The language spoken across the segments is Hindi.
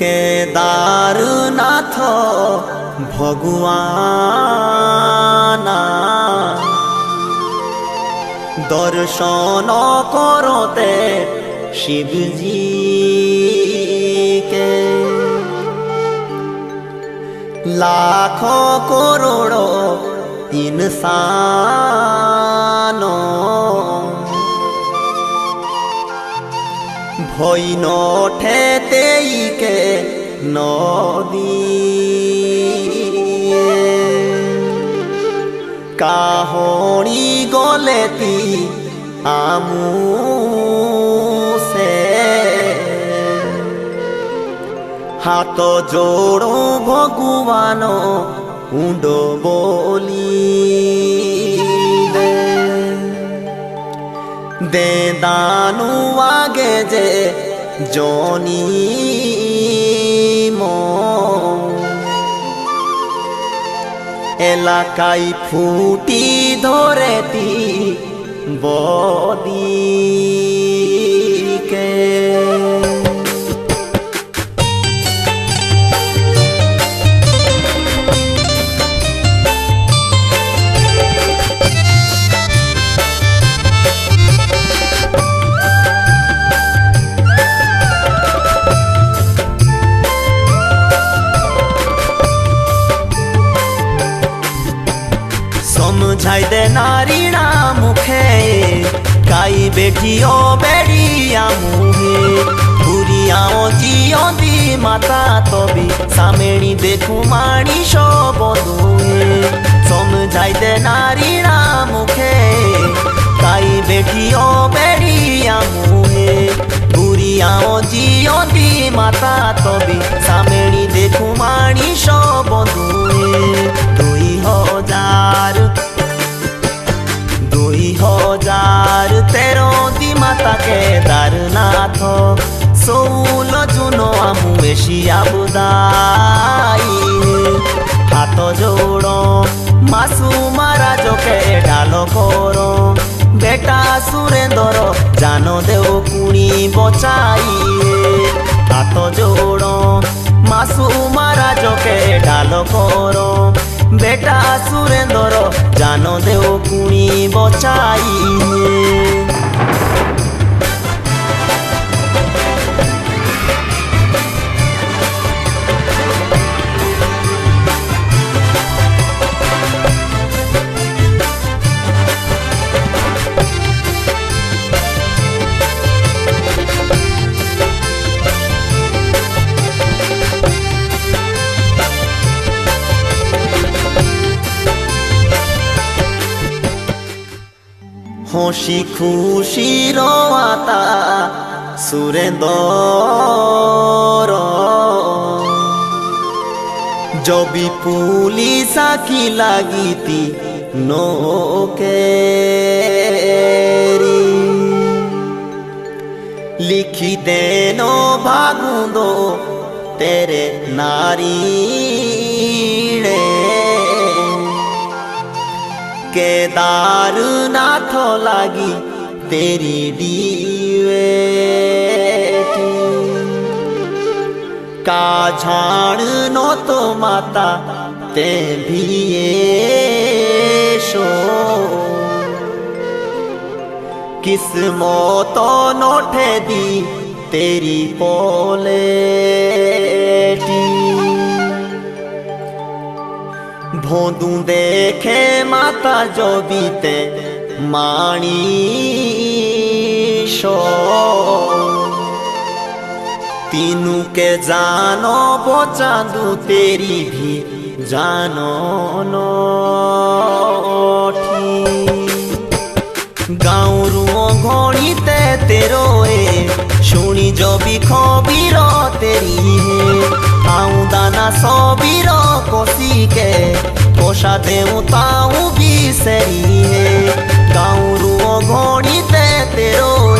কেদারনাথ ভগবান দর্শন করতে শিবজি কে লাখ করোড় ইনসান ভয় ঠেতেইকে নদী কাহড়ি গলেতি আমু সে হাত জোড়ো ভগবান উন্ড বলি দে দানু আগে যে জনি এলাকায় ফুটি ধরেতি বদিকে समझाई दे नारीणा मुखे काई बेटियो बेड़िया मुहे बुरियाओ जियो दी माता तबी सामेणी देखू माणी सब दुहे समझाई दे नारीणा मुखे काई बेटियो बेड़िया मुहे बुरियाओ जियो दी माता तबी सामेणी देखू माणी सब दुहे 2013 দি মাতা কেদারনাথ 16 জুন আমু এশিয়া বুদাই হাত জোড় মাসু মহারাজকে ডাল কর বেটা সুরেন্দর জান দেও কুণি বচাই হাত জোড় মাসু মহারাজকে ডাল কর बेटा सुरेंद्र जान देव कुणी बचाई हसी खुशी रोता सुरेंदर जबी पुलिस आखी लगीती नोकेरी लिखी देनो भागुंदो तेरे नारी केदारनाथ लागी तेरी डीवेटी का झाड़ नो तो माता ते भी शो किस्मत नोठे दी तेरी पोलेटी भोंदू देखे माता जो बीते माणी शो तीनू के जानो बचादू तेरी भी जानो नोठी गाँव घोड़ीते तेरो ए शुणी जो भी खबीर तेरी है आऊँ दाना सबीर कोसी के पोषा देऊ ताऊ भी सरी है गाँव घोड़ीते तेरो ए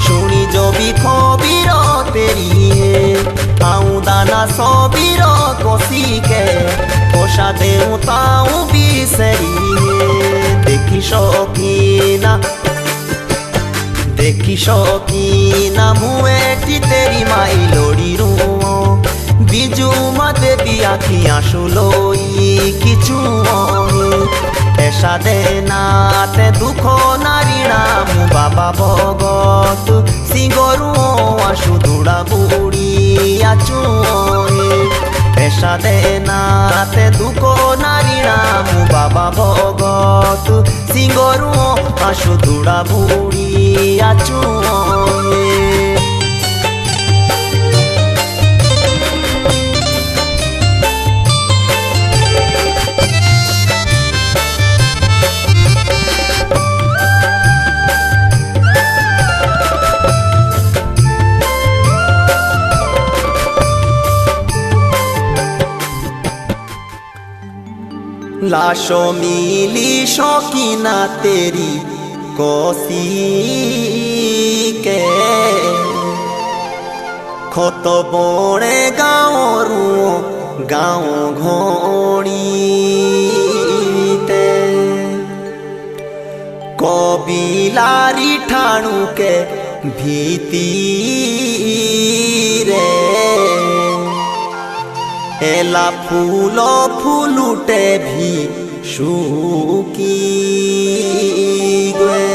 शुणी जो भी खबीर तेरी है आऊँ दाना सबीर कोसी के पोषा देऊ ताऊ भी सरी है देखी शौकीना मुएटी तेरी माई लोड़ी रू আসলই কিছু এসা দে নাতে দুঃখ নারীরা মু বাবা ভগত সিংহরু আশু দুড়া বুড়ি আচু এসা দে নাতে দুঃখ নারীরা মু বাবা ভগত সিংহরু আশু দুড়া বুড়ি আচু लाशो मिली शौकीना तेरी कोसी के खत बणे गाँवरू गाँव घोणी ते कबिलारी ठाणु के भीती रे एला फूलो फूलुटे भी शुकी गे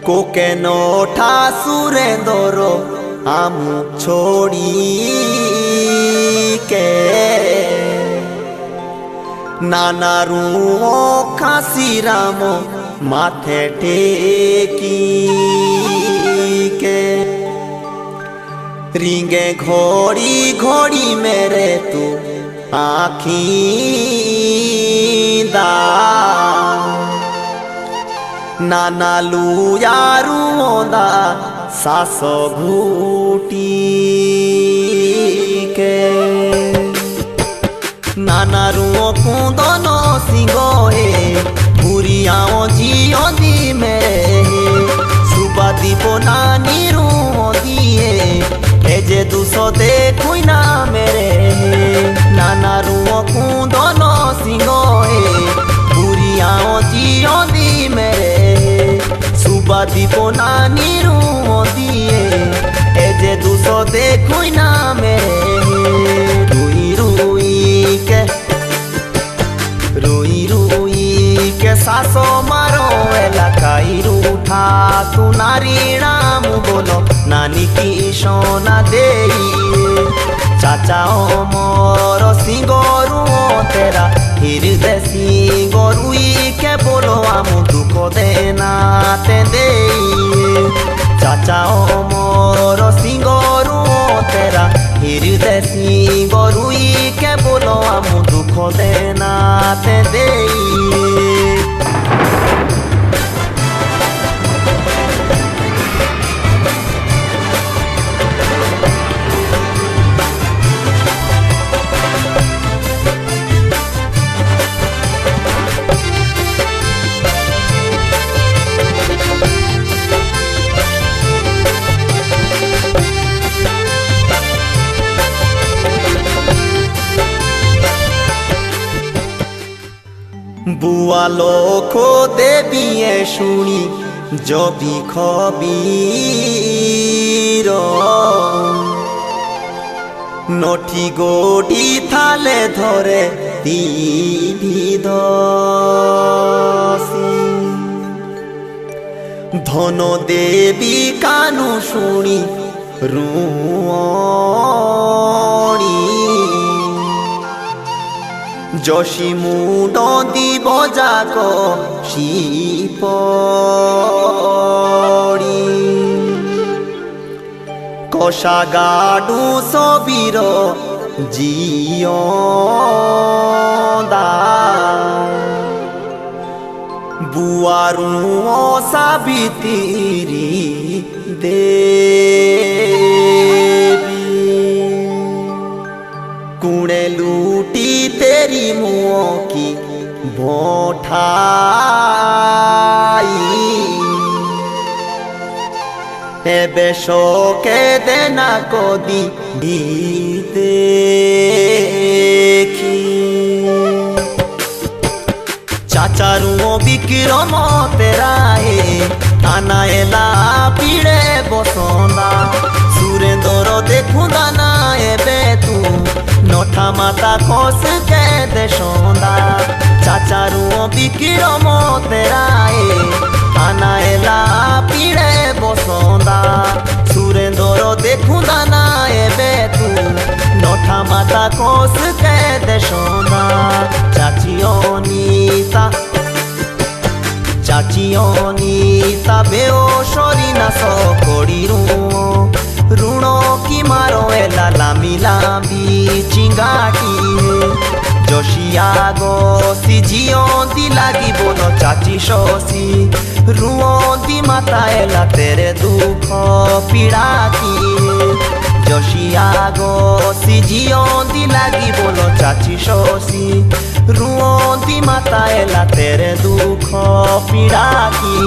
कोके नोठा सुरेंदरो आमु छोड़ी के नाना रुओ खासी रामो माथे टेकी के रिंगे घोड़ी घोड़ी मेरे तू आखी दा नाना लुयारू दा सासो घूटी के नाना रुओ कुंदनो सिंगोए बुरियाओ जियो दी मेरे सुबह दीपो नानी रुओ दिए जे दुसो देखुई ना मेरे नाना रुओ कुंदनो सिंगोए बुरियाओ जियो दी मेरे सुबह दीपो नानी रुओ दिए जे दुसो देखुई ना मेरे रुई के सासो मारो एलाकाई रूठा तू नारी नाम बोलो नानी की सोना दे चाचा ओ मोर सिंगरू तेरा हृदय सिंगरुई के बोलो आमु दुख देना ते दे चाचा ओ मोर सिंगरू तेरा हृदय सिंगरुई के बोलो आमु दुख देना ते दे बुआ लोखो देबिए शुणी जो भी खबीर नठी गोडी थाले धरे तीभी दसी धन देवी कानु शुणी रुणी जोशी मुंड दीब जाक शिपड़ी कषा गाडू सबीर जियोदा बुआरू साबित्री देवी कुणे लूटी तेरी मुँह की भोठाई एबे शोके देना को दी देखी चाचारू विक्रम तेरा थाना एला पीड़े बसंदा सुरेंद्र देखुदा ना एबे तू नोठा माता खोस के दे सोंदा चाचारू बिकिर मोतेराए आना एला पीड़े बसंदा सुरेंद्र देखू दाना एबे तू नोठा माता खोस के दे सोंदा चाची अनीता बेओ शरी नाश करिरू ऋण कि मारो एला लामी लामी चिंगाटी जोशिया गोसी जियोंदी लागी बोलो चाची शोसी रुओंदी माता एला तेरे दुख पीड़ा की जोशिया गोसी जियोंदी लागी बोलो चाची शोसी रुओंदी माता एला तेरे दुख पीड़ा की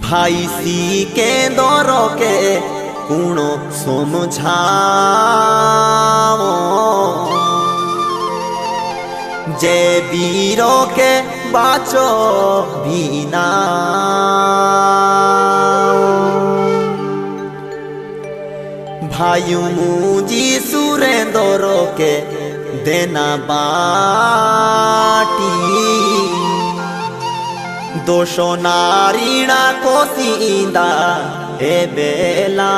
भाई सी के दौर के कुणो समझाओ जे वीरो के बाचो बिना भाई मुझी सुरेंद्र के देना बाटी दोषो नारीणा कोसिंदा ए बेला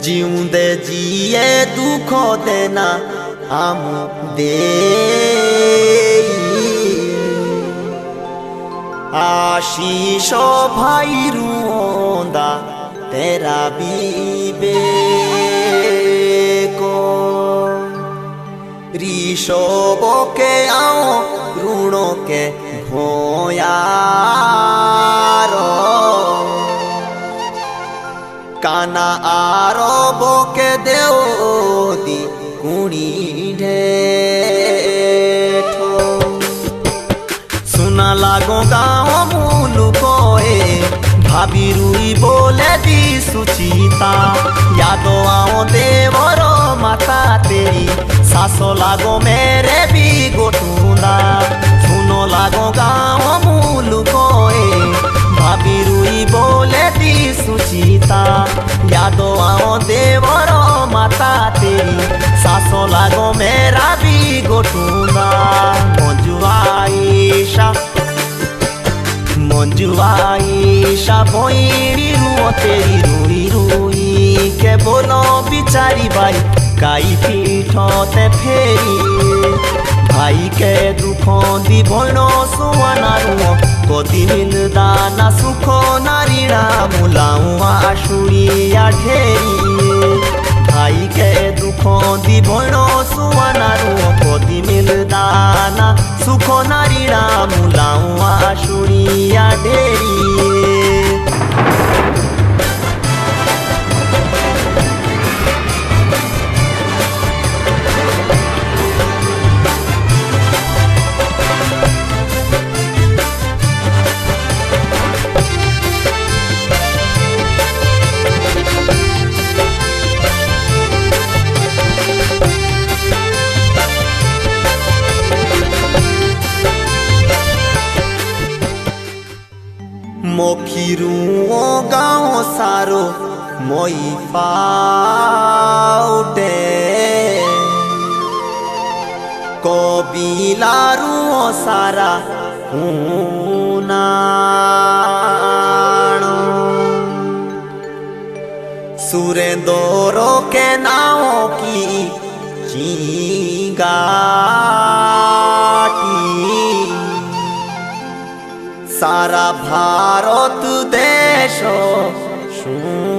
जीउंदे जिए दुख देना आम दे आशीष भाई रुंदा तेरा विवेको ऋषभ के आओ ऋणों के भोयारो काना आरब के देव दी कुणी ढेठो सुना लागो गाँव मुलुको भाभी रुई बोले दी सुचिता यादो आओ देवरो माता तेरी सासो लागो मेरे भी गोटूंदा सुनो लागो गाँव मुलुको भाभी रुई बोले दी सुचिता यादो आओ देवरो माता तेरी सासो लागो मेरा भी गोटूंदा मंजू आईशा भोईरी रुओ तेरी रुई रुई के बोलो बिचारी भाई काई पीठते फेरी भाई के दुखों दी भोनो सुवना रुओ कोदी मिलदाना सुखो नारीणा मुलाऊ आशुड़िया ढेरी भाई के दुखों दी भोनो सुवना रुओ कोदी मिलदाना सुखो नारीणा मुलाऊ आशुड़िया ढेरी मोखिरुओ गाँव सारो मोई पाउटे कबिलारुओ सारा नाणो सुरेंद्र के नाव की चिंगाटी सारा भारत देश सुनो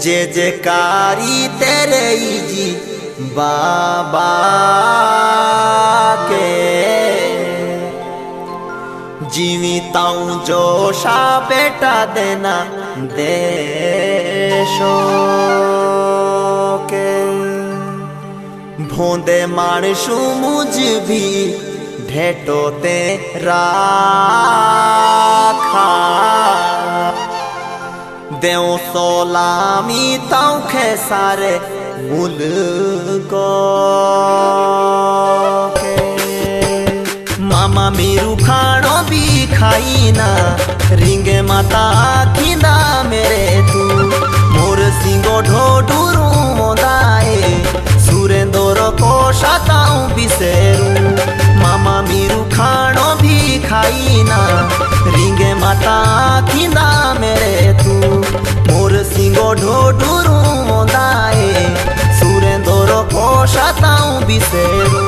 जे जे कारी तेरे जी बाबा के जीविताऊं जोशा बेटा देना देशों के होंदे मानसू मुझ भी ढेटोते राखा देव सोलामी तौखे सारे मुल को मामा मेरू खाणो भी खाई ना रिंगे माता खिंदा मेरे तू मोर सिंगो ढोडूरू मोदाए सुरेंदोर को शाताऊं बिसेरू मामा मेरू खाणो भी खाई ना रिंगे माता खिंदा मेरे तू मोर सिंगो ढोडूरू मोदाए सुरेंदोर को शाताऊं बिसेरू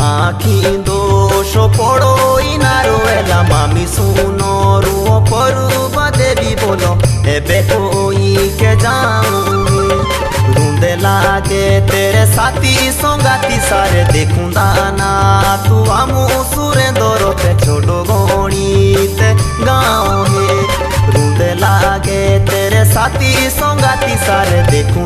आखी दोषो पड़ो इनारो एला मामी सुनो रुओ परू देवी बोलो एबे कोई के जाऊं रूंदे लागे तेरे साथी संगाती सारे देखूं दाना तू आमू सुरेंदोर पे छोड़ो गोणी ते गाँव है रूंदे लागे तेरे साथी संगाती सारे देखूं